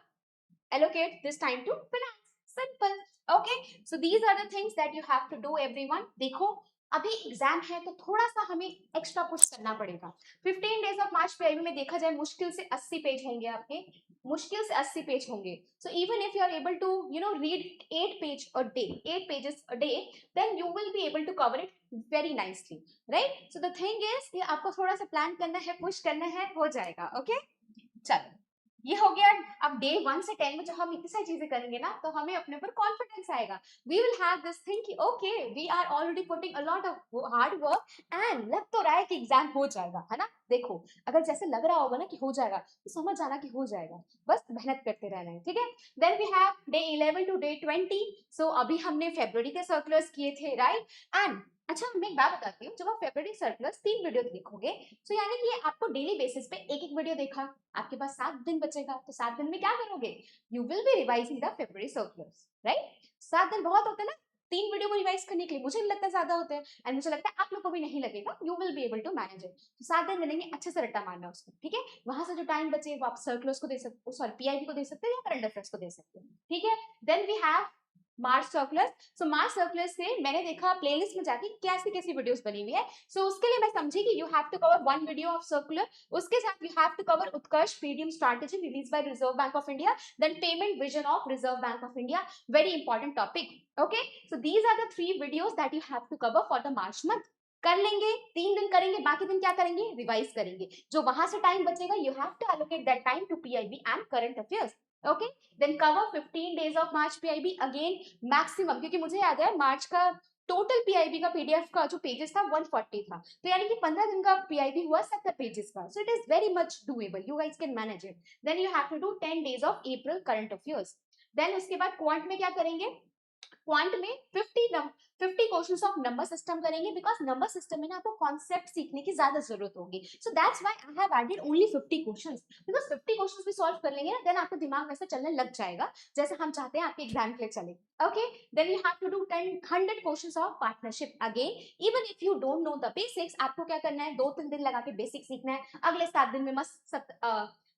allocate this time to finance. Simple. Okay. So these are the things that you have to do everyone. देखो अभी exam है, तो थोड़ा सा हमें एक्स्ट्रा पुश करना पड़ेगा. 15 डेज ऑफ मार्च पीआईबी में देखा जाए मुश्किल से 80 पेज होंगे आपके, मुश्किल से 80 पेज होंगे. So even if you are able to read 8 page a day, 8 pages a day, then you will be able to cover it very nicely, right. So the thing is कि आपको थोड़ा सा plan करना है, push करना है, हो जाएगा. ओके. चलो ये हो गया. अब डे 1 से 10 में जब हम इतनी सारी चीजें करेंगे ना, तो हमें अपने ऊपर कॉन्फिडेंस आएगा. We will have this thing कि okay we are already putting a lot of hard work, and लग तो रहा है कि एग्जाम हो जाएगा, है ना. देखो अगर जैसे लग रहा होगा ना कि हो जाएगा, तो समझ जाना कि हो जाएगा, बस मेहनत करते रहना है, ठीक है. Then we have day 11 to day 20. So अभी हमने फरवरी के सर्कुलर्स किए थे, राइट. एंड अच्छा मैं एक बात बताती हूँ, जब आप फरवरी सर्कुलर्स 3 वीडियो देखोगे, तो यानी कि आपको डेली बेसिस पे एक वीडियो देखा, आपके पास 7 दिन बचेगा, तो 7 दिन में क्या करोगे? You will B revising the February circulars, right. 7 दिन बहुत होते हैं ना, 3 वीडियो को रिवाइज करने के लिए मुझे नहीं लगता ज्यादा होते हैं, एंड मुझे लगता है आप लोग को भी नहीं लगेगा, you will be able to manage it. तो 7 दिन मिलेंगे, अच्छे से रट्टा मारना उसको, ठीक है। वहां से जो टाइम बचे वो आप सर्कुलर्स को दे सकते हो, सॉरी पीआईबी को दे सकते हो या करंट अफेयर्स को दे सकते हो, ठीक है। Then we have March circular. So March circular से मैंने देखा प्लेलिस्ट में जाके कैसी कैसी वीडियोस बनी हुई है। सो उसके लिए मैं समझी कि you have to cover 1 video of circular, उसके साथ you have to cover Utkarsh PDM strategy release by Reserve Bank of India, then payment vision of Reserve Bank of India, very important topic, okay. So these are the 3 videos that you have to cover for the March month. कर लेंगे, 3 दिन करेंगे, बाकी दिन क्या करेंगे, revise करेंगे। जो वहां से टाइम बचेगा you have to allocate that time to PIB and current affairs, okay. Then cover 15 days of March PIB, again maximum, क्योंकि मुझे याद है मार्च का टोटल पीआईबी का पीडीएफ का जो पेजेस था 140 था, तो यानी कि 15 दिन का पीआईबी हुआ 70 पेजेस का। So it is very much doable, you guys can manage it. Then you have to do 10 days of April current affairs. देन उसके बाद क्वांट में क्या करेंगे, क्वांट में 50 क्वेश्चंस ऑफ नंबर सिस्टम करेंगे, बिकॉज नंबर सिस्टम में ना आपको कॉन्सेप्ट सीखने की ज्यादा जरूरत होगी। So that's why I have added only 50 questions, because 50 questions भी सॉल्व कर लेंगे ना, देन आपका दिमाग वैसे चलने लग जाएगा जैसे हम चाहते हैं आपके एग्जाम के लिए चले, okay. Then you have to do 100 questions of partnership. Again even if you don't know the basics, आपको क्या करना है, 2-3 दिन लगा के बेसिक सीखना है, अगले 7 दिन में मस्त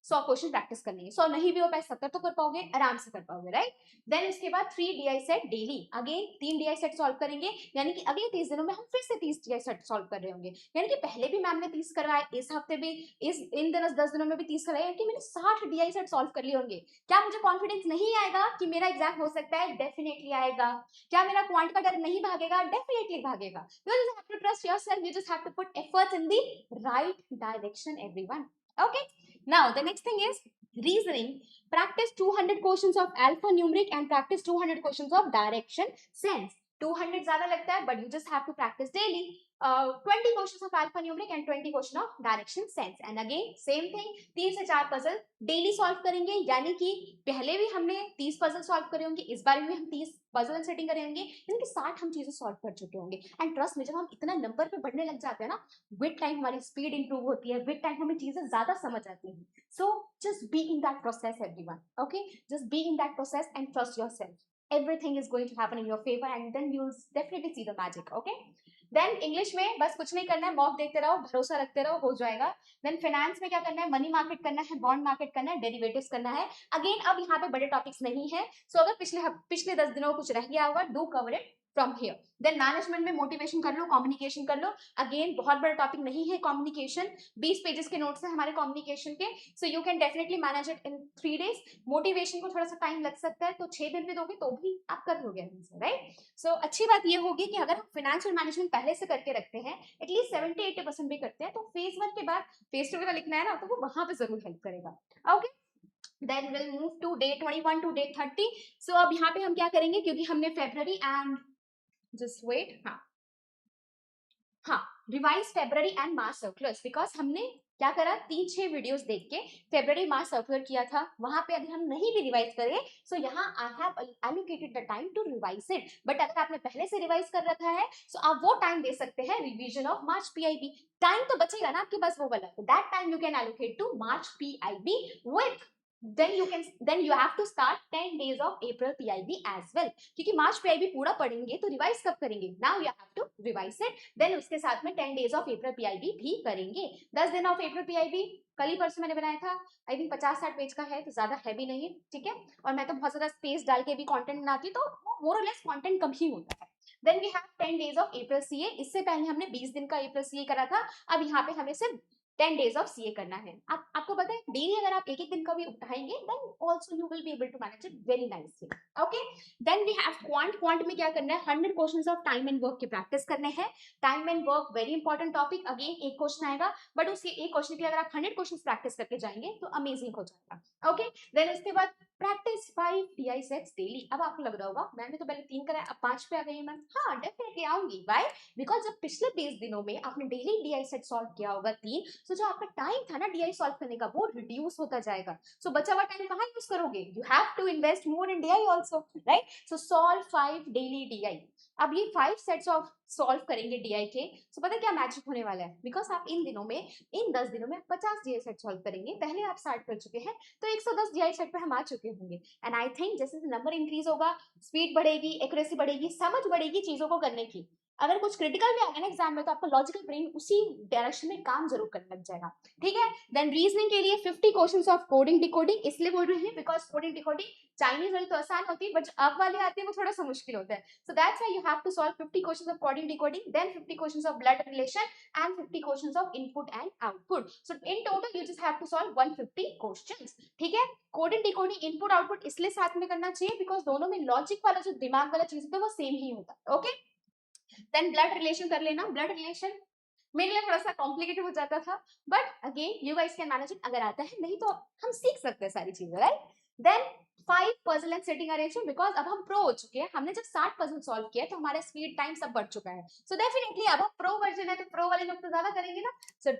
100 क्वेश्चन प्रैक्टिस करनी है। 100 नहीं भी हो पाए 70 तो कर पाओगे, आराम से कर पाओगे, राइट। देन उसके बाद 3 DI set daily, again 3 DI set solve करेंगे, यानी कि अगले 30 दिनों में हम फिर से 30 डीआई सेट सॉल्व कर रहे होंगे। यानी कि पहले भी मैम ने 30 करवाए, इस हफ्ते भी, इन दिनों 10 दिनों में भी 30 करवाए, यानी कि मैंने 60 डीआई सेट सॉल्व कर लिए होंगे। क्या मुझे कॉन्फिडेंस नहीं आएगा कि मेरा एग्जाम हो सकता है? डेफिनेटली आएगा। क्या मेरा क्वांट का डर नहीं भागेगा? डेफिनेटली भागेगा। You just have to trust yourself, you just have to put efforts in the right direction, everyone, okay. Now the next thing is reasoning. Practice 200 questions of alphanumeric and practice 200 questions of direction sense. 200 ज्यादा लगता है, but you just have to practice daily 20 questions of alphanumeric and 20 question of direction sense. And again same thing, 3 से 4 puzzle daily solve करेंगे, यानी कि पहले भी हमने 30 पजल सॉल्व करे होंगे, इस बार भी हम 30 पजल सेटिंग करेंगे, यानी कि 60 हम चीजें सॉल्व कर चुके होंगे। एंड ट्रस्ट में जब हम इतना नंबर पे बढ़ने लग जाते हैं ना, विद टाइम हमारी स्पीड इंप्रूव होती है, विद टाइम हमें चीजें ज्यादा समझ आती हैं। So just be in that process, everyone, okay. Just be in that process and trust yourself. Everything is going to happen in your favor and then you'll definitely see the magic, okay. Then English में बस कुछ नहीं करना है, mock देखते रहो, भरोसा रखते रहो, हो जाएगा। देन फाइनेंस में क्या करना है, मनी मार्केट करना है, बॉन्ड मार्केट करना है, डेरिवेटिव्स करना है। अगेन अब यहाँ पे बड़े टॉपिक्स नहीं है, सो अगर पिछले 10 दिनों कुछ रह गया होगा, do cover it from here. Then management में मोटिवेशन कर लो, कम्युनिकेशन कर लो, अगेन बहुत बड़ा टॉपिक नहीं है कम्युनिकेशन, 20 पेजेस के नोट्स है हमारे कम्युनिकेशन के, so you can definitely manage it in 3 days. Motivation को थोड़ा सा टाइम लग सकता है, तो 6 दिन भी दोगे तो भी आप कर लोगे, राइट। सो अच्छी बात ये होगी कि अगर हम फाइनेंशियल मैनेजमेंट पहले से करके रखते हैं, एटलीस्ट 70-80% भी करते हैं, तो फेज 1 के बाद फेज 2 का लिखना है ना, तो वो वहां पे जरूर हेल्प करेगा, okay. Then will move to day 21 to day 30। So अब यहाँ पे हम क्या करेंगे, क्योंकि हमने फेब्रुअरी एंड जस्ट वेट, हाँ revise February and March circulars, because हमने क्या करा, 3-6 वीडियोस देख के फेब्रुअरी मार्च सर्कुलर किया था, वहां पे अगर हम नहीं भी रिवाइज करें, सो यहाँ I have allocated the time to revise it. But अगर आपने पहले से रिवाइज कर रखा है, सो आप वो टाइम दे सकते हैं revision of March PIB. Time तो बचेगा ना आपके पास वो वाला, तो that time you can allocate to March PIB with, then you have to start 10 days of April PIB as well, क्योंकि मार्च PIB पूरा पढ़ेंगे तो रिवाइज कब करेंगे, now you have to revise it, then उसके साथ में 10 days of April PIB भी करेंगे। 10 दिन ऑफ April PIB कल ही परसों मैंने बनाया था, आई थिंक 50-60 पेज का है, तो ज्यादा हैवी नहीं, ठीक है। और मैं तो बहुत ज्यादा स्पेस डाल के भी कंटेंट बनाती, तो मोर और लेस कंटेंट कम ही होता है। Then we have 10 days of April CA, इससे पहले हमने 20 दिन का April CA करा था, अब यहाँ पे हमें सिर्फ 10 डेज ऑफ सीए करना है। आपको पता है डेली अगर आप एक दिन का भी उठाएंगे, then also you will be able to manage it very nicely, okay. Then we have quant में क्या करना है, 100 questions of time and work के प्रैक्टिस करने हैं। Time and work very important topic, again एक क्वेश्चन आएगा, बट उसके एक क्वेश्चन के लिए अगर आप 100 क्वेश्चंस प्रैक्टिस करके जाएंगे तो अमेजिंग हो जाएगा, ओके। देन उसके बाद प्रैक्टिस 5 DI सेट्स डेली। अब आपको लग रहा होगा मैंने तो पहले 3 कराया, अब 5 पे आ गई मैं, हाँ डेफिनेटली आऊंगी, व्हाई, बिकॉज जब पिछले 20 दिनों में आपने डेली DI सेट सॉल्व किया होगा 3, तो जो आपका टाइम था ना DI सॉल्व करने का, वो रिड्यूस होता जाएगा। सो बचा हुआ टाइम कहाँ यूज करोगे, you have to invest more in DI also, right. So solve 5 daily DI। अब ये 5 सेट्स ऑफ सॉल्व करेंगे डीआई के, तो पता है क्या मैजिक होने वाला है, बिकॉज आप इन दिनों में, इन 10 दिनों में 50 डीआई सेट सॉल्व करेंगे, पहले आप स्टार्ट कर चुके हैं तो 110 डीआई सेट पे हम आ चुके होंगे। एंड आई थिंक जैसे नंबर इंक्रीज होगा, स्पीड बढ़ेगी, एक्यूरेसी बढ़ेगी, समझ बढ़ेगी चीजों को करने की। अगर कुछ क्रिटिकल भी आ गया ना एग्जाम में, तो आपका लॉजिकल ब्रेन उसी डायरेक्शन में काम जरूर करने लग जाएगा, ठीक है। देन रीजनिंग के लिए 50 क्वेश्चंस ऑफ कोडिंग डिकोडिंग, इसलिए बोल रहे हैं बिकॉज कोडिंग डिकोडिंग चाइनीज वाली तो आसान होती है, बट अब वाले आते हैं वो थोड़ा सा मुश्किल होता है। So that's why you have to solve 50 questions of coding decoding, then 50 questions of blood relation and 50 questions of input and output. So in total you just have to solve 150 questions, ठीक है। Coding decoding input output इसलिए साथ में करना चाहिए because दोनों में logic वाला जो दिमाग वाला चीज होता है वो सेम ही होता है, ओके। देन ब्लड रिलेशन कर लेना, ब्लड रिलेशन मेरे लिए थोड़ा सा कॉम्प्लिकेटेड हो जाता था, but again you guys can manage it, अगर आता है, नहीं तो हम सीख सकते हैं सारी चीजें, right. Then 5 puzzle and setting arrangement, because अब हम प्रो हो चुके हैं, हमने जब 60 पजल सॉल्व किया तो हमारा स्पीड टाइम सब बढ़ चुका है, सो डेफिनेटली अब हम प्रो वर्जन है तो प्रो वाले लोग तो ज्यादा करेंगे ना।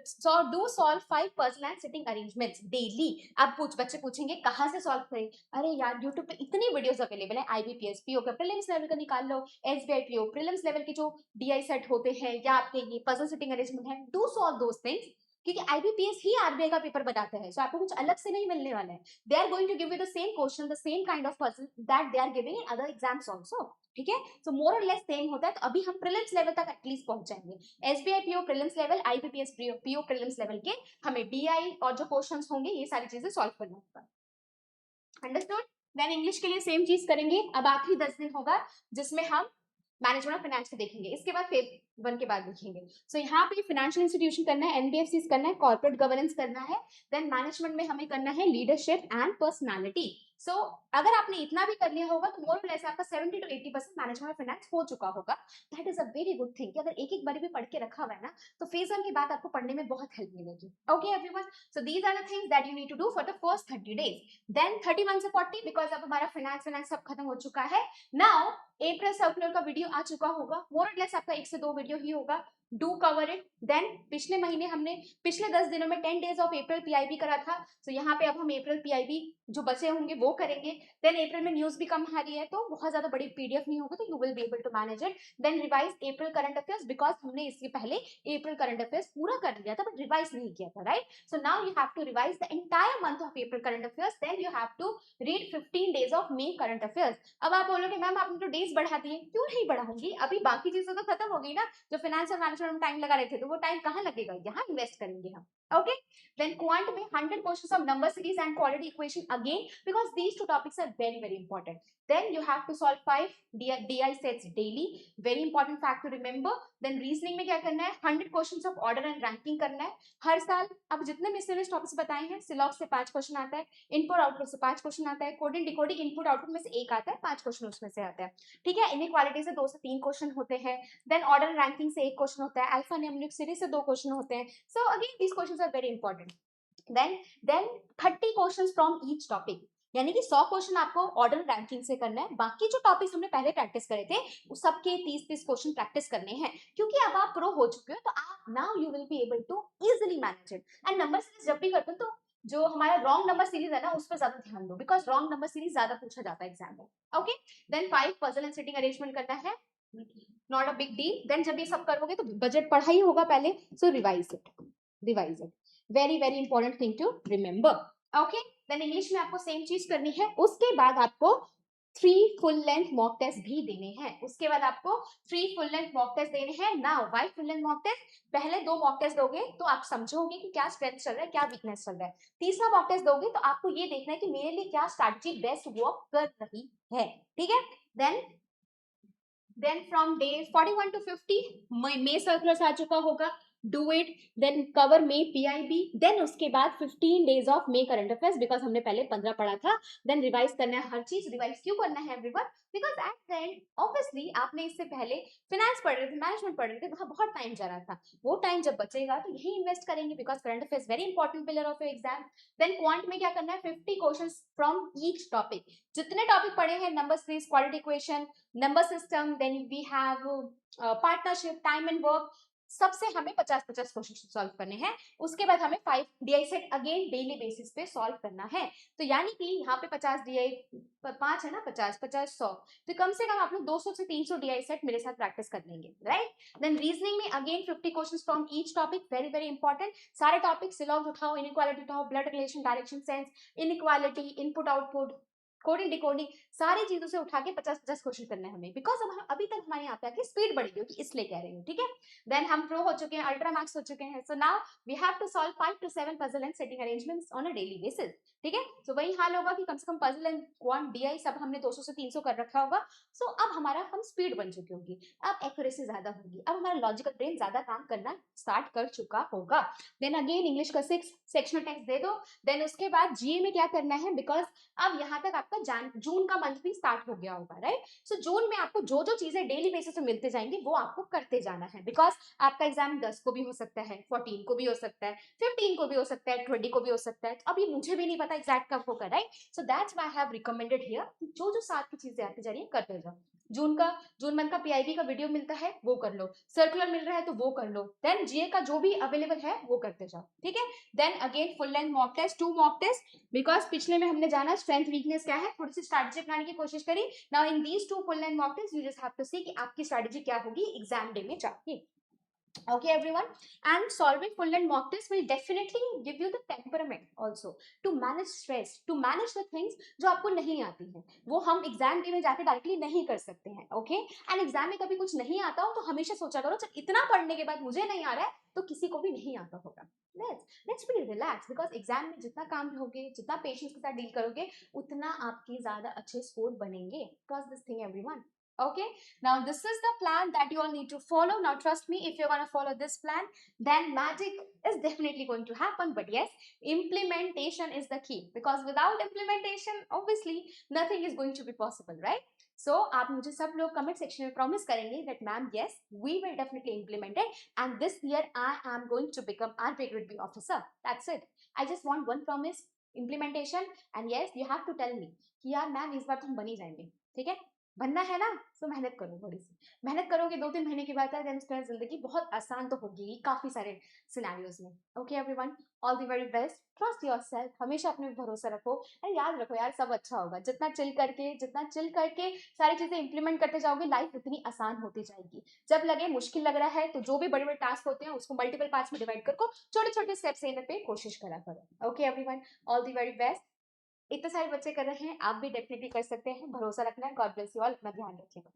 So do solve 5 puzzle and setting arrangements daily. अब बच्चे पूछेंगे कहाँ से सॉल्व करें, अरे यार यूट्यूब पे इतनी वीडियोस अवेलेबल है, आईबीपीएस पीओ का प्रीलिम्स लेवल का निकाल लो, एसबीआई पीओ प्रीलिम्स लेवल के जो डीआई सेट होते हैं या आपके ये पजल सेटिंग अरेंजमेंट है, डू सॉल्व दोस थिंग्स, क्योंकि आईबीपीएस ही आरबीआई का पेपर बनाते हैं, सो आपको कुछ अलग से नहीं मिलने वाला है। They are going to give you the same question, the same kind of puzzle that they are giving in other exams also, ठीक है। सो मोर और लेस सेम होता है, तो अभी हम प्रीलिम्स लेवल तक एटलीस्ट पहुंच जाएंगे। SBI PO prelims level, IBPS PO prelims level के हमें डीआई और जो क्वेश्चंस होंगे ये सारी चीजें सॉल्व करना होगा, अंडरस्टूड। देन इंग्लिश के लिए सेम चीज करेंगे, अब आखिरी 10 दिन होगा जिसमें हम मैनेजमेंट ऑफ फाइनेंस को देखेंगे, इसके बाद फेज 1 के बाद देखेंगे। सो यहाँ पे फाइनेंशियल इंस्टीट्यूशन करना है, एनबीएफसी करना है, कॉर्पोरेट गवर्नेंस करना है, देन मैनेजमेंट में हमें करना है लीडरशिप एंड पर्सनालिटी। सो अगर आपने इतना भी कर लिया होगा तो मोर और लेस आपका 70 to 80% मैनेजमेंट ऑफ फाइनेंस हो चुका होगा। That is a very good thing कि अगर एक एक बार भी पढ़ के रखा हुआ है ना, तो फेज 1 के बाद आपको पढ़ने में बहुत हेल्प मिलेगी, okay everyone. So these are the things that you need to do for the first 30 days. Then 31 से 40, बिकॉज अब हमारा फाइनेंस सब खत्म हो चुका है। नाउ अप्रैल सर्कुलर का वीडियो आ चुका होगा, मोर और लेस आपका 1 से 2 वीडियो ही होगा, डू कवर इट। देन पिछले महीने हमने पिछले 10 दिनों में 10 डेज ऑफ अप्रैल पीआईबी करा था, सो यहाँ पे अब हम अप्रैल पीआईबी जो बचे होंगे वो करेंगे। देन अप्रैल में न्यूज भी कम आ रही है तो बहुत ज्यादा बड़ी पीडीएफ नहीं होगा, तो you will be able to manage it. Then revise April current affairs, because हमने इसके पहले अप्रैल करंट अफेयर्स पूरा कर लिया था बट रिवाइज नहीं किया था, right. So now you have to revise the entire month of April current affairs, then you have to read 15 days of May current affairs. अब आप बोलोगे मैम आपने तो डेज बढ़ा दिए, क्यों नहीं बढ़ाऊंगी, अभी बाकी चीजें तो खत्म हो गई ना, जो फाइनेंस और मैनेजमेंट में टाइम लगा रहे थे तो वो टाइम कहाँ लगेगा, यहाँ इन्वेस्ट करेंगे हम, ओके। देन क्वांट में 100 questions of number series and quadratic equation again, because these two topics are very important. Then you have to solve 5 DI sets daily, very important fact to remember. Then reasoning में क्या करना है, 100 questions of order and ranking करना है हर साल। अब जितने miscellaneous topics बताए हैं, सिलॉक्स से 5 क्वेश्चन आता है, इनपुट आउटपुट से 5 क्वेश्चन आता है, कोडिंग डिकोडिंग इनपुट आउटपुट में से 1 आता है, 5 क्वेश्चन उसमें से आता है, ठीक है। इनइक्वालिटी से 2 से 3 क्वेश्चन होते हैं, देन ऑर्डर रैंकिंग से 1 क्वेश्चन होता है, अल्फा न्यूमेरिक सीरीज से 2 क्वेश्चन होते हैं। So again these questions are very important. Then 30 questions from each topic, यानी कि 100 क्वेश्चन आपको ऑर्डर रैंकिंग से करना है, बाकी जो टॉपिक्स हमने पहले प्रैक्टिस करे थे उस सबके 30-30 क्वेश्चन प्रैक्टिस करने हैं, क्योंकि अब आप प्रो हो चुके हो तो आप now you will be able to easily manage it. And number series जब भी करते हो तो जो हमारा रॉन्ग नंबर सीरीज है ना उस पर ज्यादा ध्यान दो, बिकॉज रॉन्ग नंबर सीरीज ज्यादा पूछा जाता है एग्जाम में, okay. Then 5 puzzle and sitting arrangement करना है, not a big deal. Then जब ये सब करोगे तो बजट पढ़ा ही होगा पहले, so revise it, very important thing to remember, okay. Then English में आपको सेम चीज करनी है, उसके बाद आपको 3 फुल लेंथ मॉक टेस्ट भी देने हैं, उसके बाद आपको 3 फुल लेंथ मॉक टेस्ट देने हैं। Now why full length mock test, पहले 2 मॉक टेस्ट दोगे तो आप समझोगे कि क्या स्ट्रेंथ चल रहा है, क्या वीकनेस चल रहा है। तीसरा मॉक टेस्ट दोगे तो आपको ये देखना है कि मेरे लिए क्या स्ट्रैटेजी बेस्ट वर्क कर रही है, ठीक है। Then from day 41 to 50 May circular आ चुका होगा, do it. Then cover May PIB, then उसके बाद 15 days of May current affairs, because हमने पहले 15 पढ़ा था। देन रिवाइज करना है हर चीज, रिवाइज क्यों करना है everyone, because at the and obviously आपने इससे पहले फाइनेंस पढ़ रहे थे, मैनेजमेंट पढ़ रहे थे, वहां बहुत टाइम जा रहा था, वो टाइम जब बचेगा तो यही इन्वेस्ट करेंगे, because current affairs very important pillar of your exam. Then quant में क्या करना है, 50 क्वेश्चंस फ्रॉम ईच टॉपिक, जितने टॉपिक पढ़े हैं, number series, quadratic equation, number system, then we have partnership, time and work, सबसे हमें 50-50 क्वेश्चन सॉल्व करने हैं। उसके बाद हमें 5 DI set again daily basis पे सॉल्व करना है। तो यानी कि यहाँ पे 50 DI 5 है ना, 50 50 100, तो कम से कम आप लोग 200 से 300 DI सेट मेरे साथ प्रैक्टिस कर लेंगे, राइट। देन रीजनिंग में again 50 questions from each topic, very very important. सारे टॉपिक सिलॉग उठाओ, इनइक्वालिटी उठाओ, blood relation, direction sense, inequality, input output, coding decoding, सारी चीजों से उठा के 50-50 क्वेश्चन करने हैं हमें, बिकॉज अब अभी तक हमारे यहाँ पे आके स्पीड बढ़ी होगी, इसलिए कह रही हूँ, ठीक है। देन हम प्रो हो चुके हैं, अल्ट्रा मैक्स हो चुके हैं, so now we have to solve 5 to 7 puzzle and setting arrangements on a daily basis, ठीक है। सो वही हाल होगा कि कम से कम पजल एंड क्वांट DI सब हमने 200 से 300 कर रखा होगा। सो अब हमारा हम स्पीड बन चुकी होगी, अब एक्यूरेसी ज्यादा होगी, अब हमारा लॉजिकल ब्रेन ज्यादा काम करना स्टार्ट कर चुका होगा। देन अगेन इंग्लिश का 6 सेक्शनल टेक्स्ट दे दो। देन उसके बाद GA में क्या करना है, बिकॉज अब यहाँ तक आपका जून का मंथ भी स्टार्ट हो गया होगा, राइट। सो जून में आपको जो जो चीजें डेली बेसिस पे मिलते जाएंगे वो आपको करते जाना है, बिकॉज आपका एग्जाम 10 को भी हो सकता है, 14 को भी हो सकता है, 15 को भी हो सकता है, 20 को भी हो सकता है। तो अभी मुझे भी नहीं पता एग्जैक्ट कब होगा, right. So that's why I have recommended here, जो जो साथ की चीजें आती जा रही है करते जाओ। जून मंथ का PIB का वीडियो मिलता है वो कर लो, सर्कुलर मिल रहा है तो वो कर लो, देन GA का जो भी अवेलेबल है वो करते जाओ, ठीक है। Then again full length mock test, 2 mock test, because पिछले में हमने जाना स्ट्रेंथ वीकनेस क्या है, थोड़ी सी स्ट्रैटेजी अपनाने की कोशिश करी। Now in these 2 full length mock test you just have to see कि आपकी स्ट्रैटेजी क्या होगी एग्जाम डे में जाके। Okay everyone, and solving full and mock test will definitely give you the temperament also to manage stress, to manage the things जो आपको नहीं आती हैं, वो हम एग्जाम डे में जाके डायरेक्टली नहीं कर सकते हैं, ओके। एंड एग्जाम में कभी कुछ नहीं आता हो तो हमेशा सोचा करो जब इतना पढ़ने के बाद मुझे नहीं आ रहा है तो किसी को भी नहीं आता होगा। Let's be relax, because exam में जितना काम होगे, जितना पेशेंस के साथ डील करोगे, उतना आपके ज्यादा अच्छे स्कोर बनेंगे। Trust this thing everyone, okay। Now this is the plan that you all need to follow. Now trust me, if you're going to follow this plan, then magic is definitely going to happen. But yes, implementation is the key, because without implementation obviously nothing is going to be possible, right? So आप मुझे सब लोग comment section में promise करेंगे that ma'am yes we will definitely implement it, and this year I am going to become RPA Grade B officer. That's it. I just want one promise, implementation, and yes you have to tell me कि यार ma'am इस बार तो हम बन ही जाएंगे, ठीक है। बनना है ना, तो मेहनत करो, थोड़ी सी मेहनत करोगे, 2-3 महीने के बाद जिंदगी बहुत आसान तो होगी काफी सारे सिनेरियोज में। Okay everyone, all the very best, trust yourself, हमेशा अपने भरोसा रखो, एंड याद रखो यार सब अच्छा होगा। जितना चिल करके सारी चीजें इंप्लीमेंट करते जाओगे, लाइफ उतनी आसान होती जाएगी। जब लगे मुश्किल लग रहा है तो जो भी बड़े बड़े टास्क होते हैं उसको मल्टीपल पार्ट्स में डिवाइड करके छोटे छोटे स्टेप्स लेने पे कोशिश करा करो। Okay everyone, all the very best. इतने सारे बच्चे कर रहे हैं, आप भी डेफिनेटली कर सकते हैं, भरोसा रखना है। गॉड ब्लेस यू ऑल, अपना ध्यान रखिएगा।